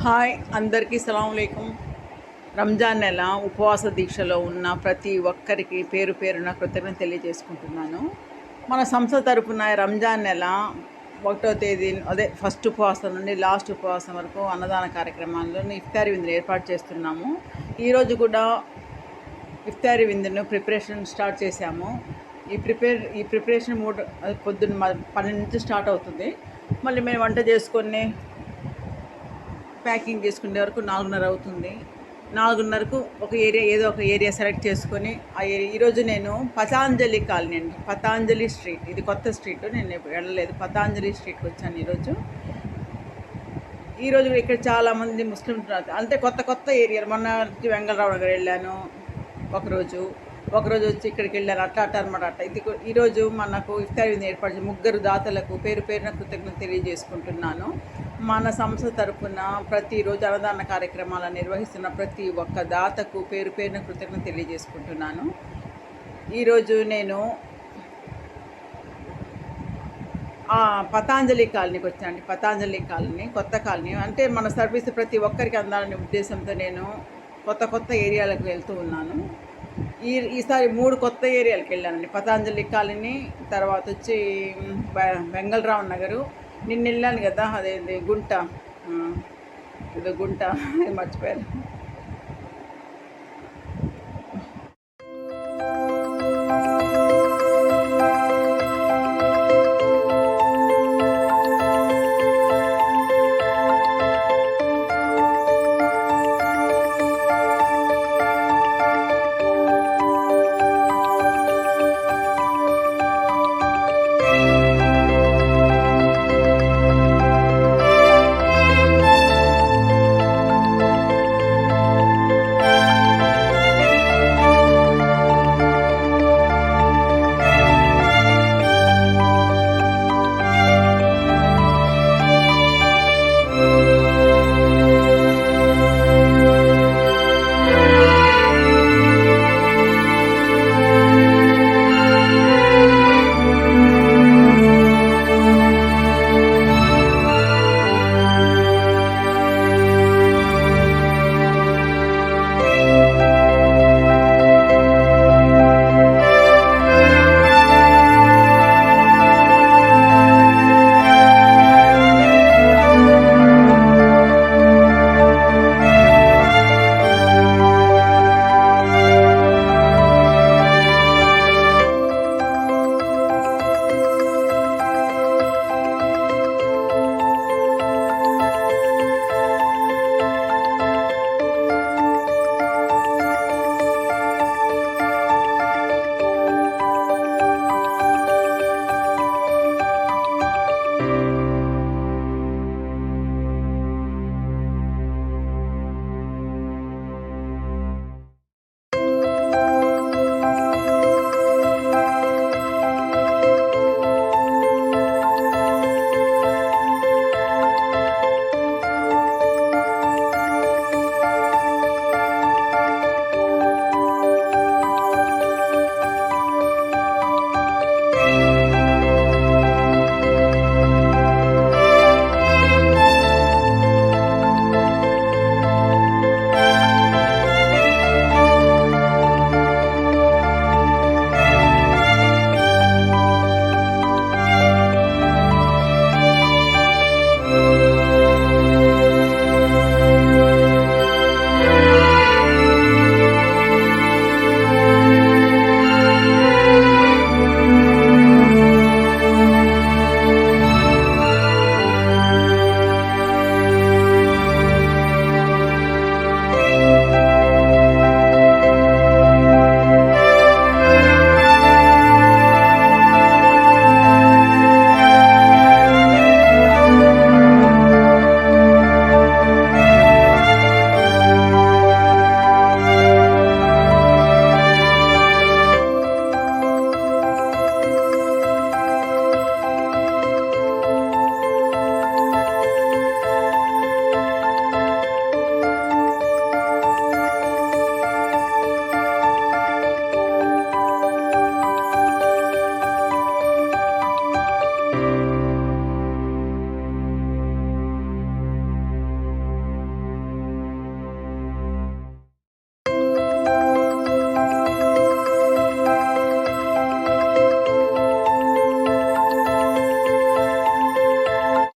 Hi అందరికీ సలాంలేకుం. రంజాన్ నెల ఉపవాస దీక్షలో ఉన్న ప్రతి ఒక్కరికి పేరు పేరున కృతజ్ఞత తెలియజేసుకుంటున్నాను. మన సంస్థ తరపున రంజాన్ నెల 1వ తేదీ అదే ఫస్ట్ ఉపవాసం నుండి లాస్ట్ ఉపవాసం వరకు అన్నదాన కార్యక్రమాల్లో ఇఫ్తారీ విందును ఏర్పాటు చేస్తున్నాము. ఈరోజు కూడా ఇఫ్తారీ విందును ప్రిపరేషన్ స్టార్ట్ చేశాము. ఈ ప్రిపరేషన్ పొద్దున్న 12 నుంచి స్టార్ట్ అవుతుంది. మళ్ళీ మేము వంట చేసుకొని ప్యాకింగ్ చేసుకునే వరకు 4:30 అవుతుంది. 4:30కు ఒక ఏరియా సెలెక్ట్ చేసుకొని ఆ ఏరియా ఈరోజు నేను పతాంజలి కాలనీ అండి, పతాంజలి స్ట్రీట్, ఇది కొత్త స్ట్రీట్, నేను వెళ్ళలేదు, పతాంజలి స్ట్రీట్కి వచ్చాను ఈరోజు ఇక్కడ చాలామంది ముస్లిమ్స్ అంటే కొత్త ఏరియాలు. మొన్న వెంగళరావు నగర్ వెళ్ళాను, ఒకరోజు వచ్చి ఇక్కడికి వెళ్ళాను, అట్లా అనమాట. ఇది ఈరోజు మనకు ఇఫ్తారీ ఏర్పాటు ముగ్గురు దాతలకు పేరు పేరున కృతజ్ఞత తెలియజేసుకుంటున్నాను. మన సంస్థ తరపున ప్రతిరోజు అన్నదాన కార్యక్రమాలను నిర్వహిస్తున్న ప్రతి ఒక్క దాతకు పేరు పేరున కృతజ్ఞత తెలియజేసుకుంటున్నాను. ఈరోజు నేను పతాంజలి కాలనీకి వచ్చాను. పతాంజలి కాలనీ కొత్త కాలనీ, అంటే మన సర్వీస్ ప్రతి ఒక్కరికి అందాలనే ఉద్దేశంతో నేను కొత్త ఏరియాలకు వెళ్తూ ఉన్నాను. ఈసారి 3 కొత్త ఏరియాలకు వెళ్ళానండి. పతాంజలి కాలనీ, తర్వాత వచ్చి వెంగళరావు నగరు, నిన్న వెళ్ళాను కదా, అదేంటి గుంట, ఏదో గుంట మర్చిపోయాను,